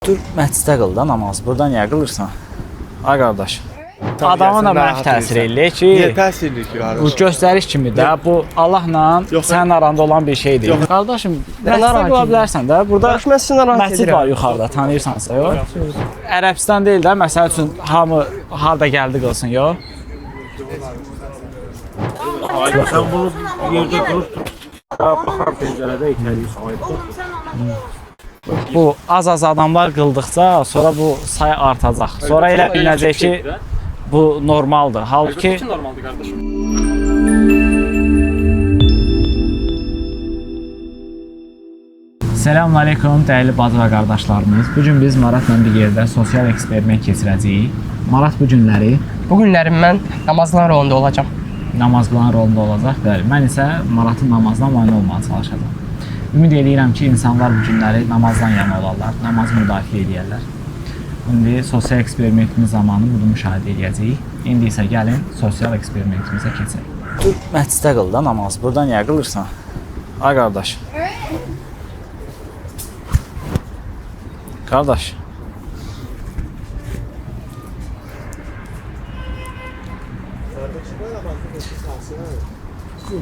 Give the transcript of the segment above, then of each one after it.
Dur məsciddə qıl da namaz. Burada niyə qılırsan? Ay qardaş. Adamın da mənə təsir eləyir ki, niyə təsir eləyir ki, qardaş? bu göstəriş kimi də bu Allahla sənin aranda olan bir şeydir. Qardaşım, məsciddə qıla bilərsən də. Burada məscid var yuxarıda, tanıyırsansa, yox? Ərəbistan deyil də, məsəl üçün hamı harda gəldi qılsın, yox? Sən bunu yerdə qılıb baxar pəncərədə itəliyirsən. Bu az adamlar qıldıqca sonra bu sayı artacaq. Sonra elə bilinəcək ki, bu normaldır. Halbuki Normaldır qardaşım. Selamünaleyküm dəyərli bacı və qardaşlarımız. Bu gün biz Maratla bir yerdə sosial eksperiment keçirəcəyik. Marat bu günləri Bu günlərim mən namazlar rolunda olacağam. namaz qılan rolunda olacaq. Bəli, mən isə Maratın namazına mane olmağa çalışacağam. Ümid edirəm ki, insanlar bu günləri namazdan yana olarlar, namazı müdafiə edərlər. İndi sosial eksperimentimiz zamanı bunu müşahidə edəcəyik. İndi isə gəlin sosial eksperimentimizə keçək. Dur məsciddə qıl da namaz. Burada niyə qılırsan? Ay qardaş. Qardaş.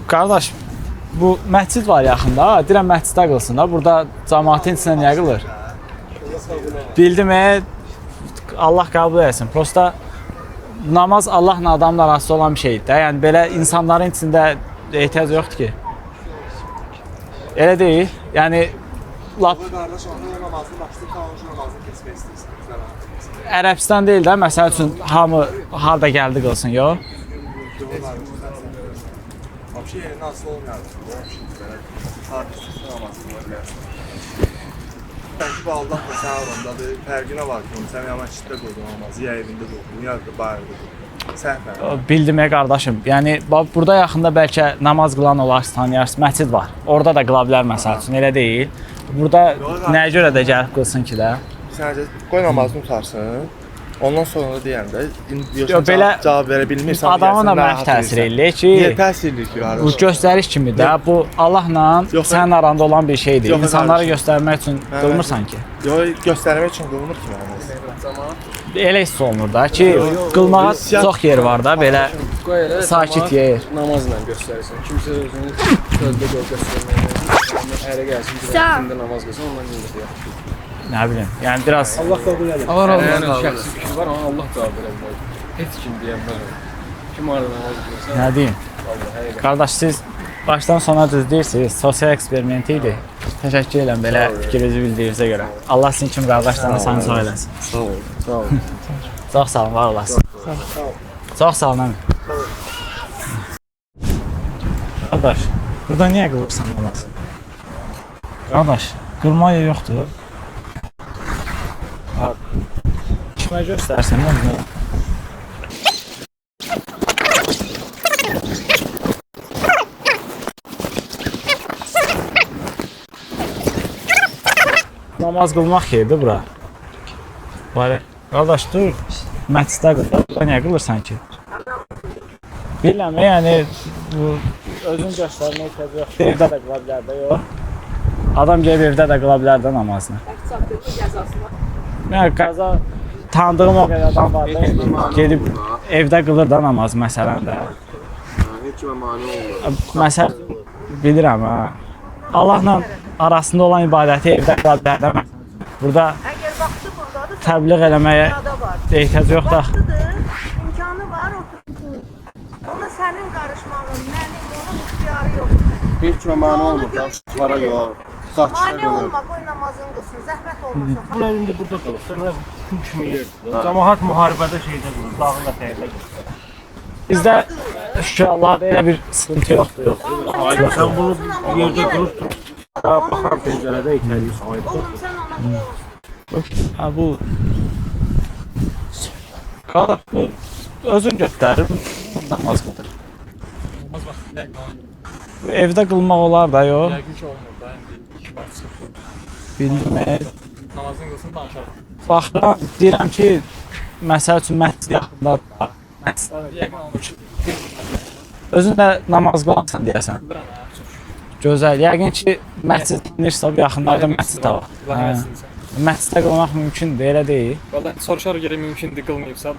Qardaş, bu məscid var yaxında. Deyirəm məsciddə qılsın da. Burada cəmaətin içində niyə qılır? Bildim, Allah qəbul etsin. Prosta namaz Allahla adamla arasında olan bir şeydir. Yəni belə insanların içində ehtiyac yoxdur ki. Elə deyil. Yəni lap Qardaş, onun namazını başlayıb qalmış namazını keçmək istəyirsən. Ərəbistan deyil də, məsəl üçün hamı harda gəldi qılsın, yox? Vəbşi yerinə asılı olmayardı. Tartışsız namazını var bilərsən. Bəlkə bu Allah da sən arandadır. Fərqinə var ki, sən ya məsciddə qıldın namazı, ya evində qıldın, ya da bayırda qıldın. Səhvən. Bildim qardaşım. Yəni burada yaxında bəlkə namaz qılan olar, tanıyarsın, məscid var. Orada da qıla bilər məsəl üçün, elə deyil. Burada nəyə görə də gəlib qılsın ki də? Sən qoy namazını tutarsın. Ondan sonra da deyəndə belə cavab verə bilmirsən. Adamın da mənə təsir eləyir ki, niyə təsir eləyir ki, qardaş? bu göstəriş kimi də bu Allahla sənin aranda olan bir şeydir. İnsanlara göstərmək üçün qılmırsan ki. Yox, göstərmək üçün qılınır ki, mənim. Elə hiss olunur da ki, qılmağa çox yer var da, belə sakit yer. Namazla göstərirsən. Kimsə özünü sözdə göstərməyir. Ərə gəlsin, bir namaz qılsın, ondan indir yaxşı. Nə bilim, yəni biraz Allah qəbul edir. Allah razı olsun. Yəni şəxsi fikir var, amma Allah cavab verə bilər. Heç kim deyə bilməz. Kim arada namaz qılırsa, nə deyim? Qardaş, siz başdan sona düz deyirsiniz, sosial eksperiment idi. Təşəkkür edirəm belə fikrinizi bildirinizə görə. Allah sizin kimi qardaşlarına səni sağ eləsin. sağ ol. Sağ ol. Çox sağ olun, var olasın. Çox sağ olun. Qardaş, burada niyə qılırsan namaz? Qardaş, qılma yer yoxdur. Kimə göstərsən onu? Namaz qılmaq yerdir bura. Var. Qardaş dur. Məsciddə qıl. Burada niyə qılırsan ki? Bilməm, yəni bu özün göstərmək ehtiyac yoxdur. Evdə də qıla bilər də, yox. Adam gəlib evdə də qıla bilər də namazını. Yəni qəza tanıdığım o qədər adam var da, gedib evdə qılır da namaz məsələn də. Heç kimə mane olmur. Məsələn, bilirəm ha. Allahla arasında olan ibadəti evdə qıla bilər də. Burada təbliğ eləməyə ehtiyac yoxdur. Vaxtıdır, imkanı var, otursun. Ona sənin qarışmağın, mənim, onun ixtiyarı yoxdur. Heç kimə mane olmur. Daşlara yox. Mane olma, qoy namazını qılsın, zəhmət olmasın. Bunlar indi burada qalır. Sən kimi yerdir. Cəmaət müharibədə şeydə qılır, dağında xeyirdə qılır. Bizdə şükür Allah'a elə bir sıkıntı yoxdur. Ayda sən bunu yerdə qılıb baxar pəncərədə itəliyirsən. Oğlum, sən ona qıl. Ha bu qardaş bu özün göstərir, namaz qılır. Evdə qılmaq olar da, yox. Yəqin ki olmur da, indi iki vaxt çıxır. Bilmək. Namazını qılsın, danışarıq. Baxıram, deyirəm ki, məsəl üçün məscid yaxındadır. Yəqin olmur. Özün də namaz qılansan deyəsən. Gözəl. Yəqin ki, məscid tanıyırsa bu yaxınlarda məscid də var. məsciddə qılmaq mümkündür, elə deyil. Valla soruşarıq gərək mümkündür qılmayıbsa.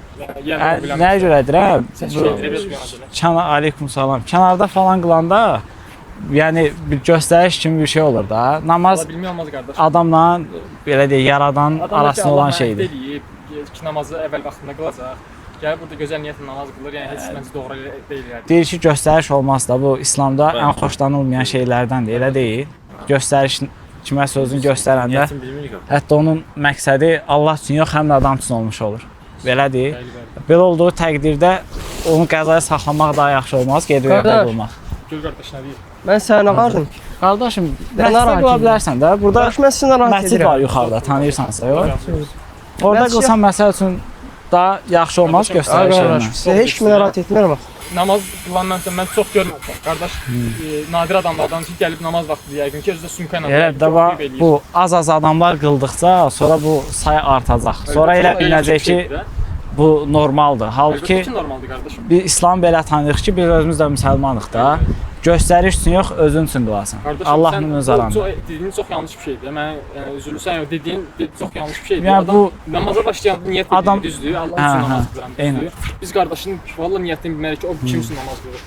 Yəni Nəyə görədir, hə? Aleyküm. Salam. Kənarda falan qılanda yəni bir göstəriş kimi bir şey olur da. Namaz Bilmək olmaz qardaş. adamla belə deyək, yaradan arasında olan şeydir. Deyib, ki namazı əvvəl vaxtında qılacaq. Gəl burada gözəl niyyətlə namaz qılır. Yəni heç məncə doğru deyil yəni. Deyir ki, göstəriş olmaz da. Bu İslamda ən xoşlanılmayan şeylərdəndir, elə deyil. Göstəriş kiməsə özünü göstərəndə hətta onun məqsədi Allah üçün yox, həm də adam üçün olmuş olur. Belədir. Belə olduğu təqdirdə onu qəzaya saxlamaq daha yaxşı olmaz, gedib evdə qılmaq. Gör qardaş nə deyir? Mən səni narahatam. Qardaşım, Mən məscidə narahat qıla edirəm. bilərsən də. Burada Qardaş, mən səni narahat məscid var edirəm. yuxarıda, tanıyırsansa, yox? Orada Məscid- qılsan məsəl üçün daha yaxşı olmaz Qardaşım, göstəriş Qardaş, yerinə. sizə heç kimi narahat etmirəm. Namaz qılan mən çox görməmişəm. Qardaş, nadir adamlardan ki, gəlib namaz vaxtı yəqin ki, özü də sumka ilə. Elə də var, bu az adamlar qıldıqca sonra bu say artacaq. Sonra elə bilinəcək ki, bu normaldır. Halbuki ki, normaldır qardaşım. biz İslam belə tanıyırıq ki, biz özümüz də müsəlmanıq da. Göstəriş üçün yox, özün üçün qılasan. Qardaşım, Allahın öz aranda. Dediyin çox yanlış bir şeydir. Mən yəni üzülürsən, yox, dediyin çox yanlış bir şeydir. Yəni bu namaza başlayan niyyət Adam- edir, düzdür. Allah Hə, üçün hə, namaz qılan eynən. düzdür. Biz qardaşın vallahi niyyətini bilməliyik ki, o kim üçün namaz qılır.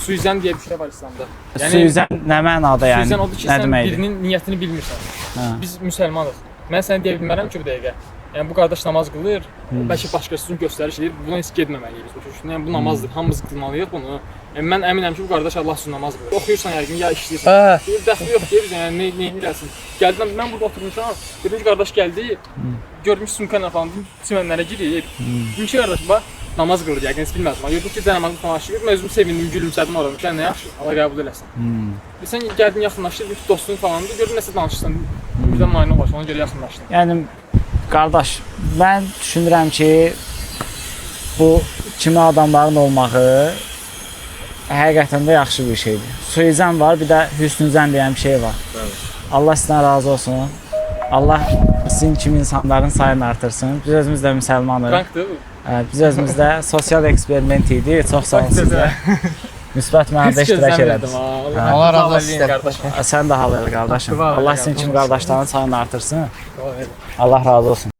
Suizən deyə bir şey var İslamda. suizən nə mənada yəni? Suizən odur ki, Nə sən deməkdir? birinin niyyətini bilmirsən. Hə. Biz müsəlmanıq. Mən sənə deyə bilmərəm ki, bu dəqiqə. Yəni bu qardaş namaz qılır, bəlkə başqası üçün göstəriş edir. Buna heç getməməliyik biz. Başa düşdün? Yəni bu namazdır. Hamımız qılmalıyıq bunu. Yəni mən əminəm ki, bu qardaş Allah üçün namaz qılır. Oxuyursan yəqin ya işləyirsən. Hə. Bir dəxli yox deyir yəni nə edəsən. Gəldim mən burada oturmuşam. Birinci qardaş gəldi. Görmüş sumkayla falan çimenlərə girib. Demiş ki, qardaş bax namaz qılır yəqin heç bilmədim. Amma gördüm ki, namazı tamaşayır. Mən özüm sevindim, gülümsədim orada. Sən nə yaxşı, Allah qəbul eləsin. Sən gəldin yaxınlaşdın, bir dostun falandı. Gördüm nəsə danışırsan. Birdən mayına başla, ona görə yaxınlaşdın. Yəni qardaş, mən düşünürəm ki, bu kimi adamların olmağı həqiqətən də yaxşı bir şeydir. Suizən var, bir də hüsnüzən deyən bir şey var. Allah sizdən razı olsun. Allah sizin kimi insanların sayını artırsın. Biz özümüz də müsəlmanıq. Prankdır bu. Biz özümüz də sosial eksperiment idi. Çox sağ olun sizə. Müsbət mənada iştirak elədiniz. Allah razı olsun sizdən. Qardaşım. Sən də hal el qardaşım. Dua elə Allah sizin qardaşım. kimi qardaşların sayını artırsın. Allah razı olsun.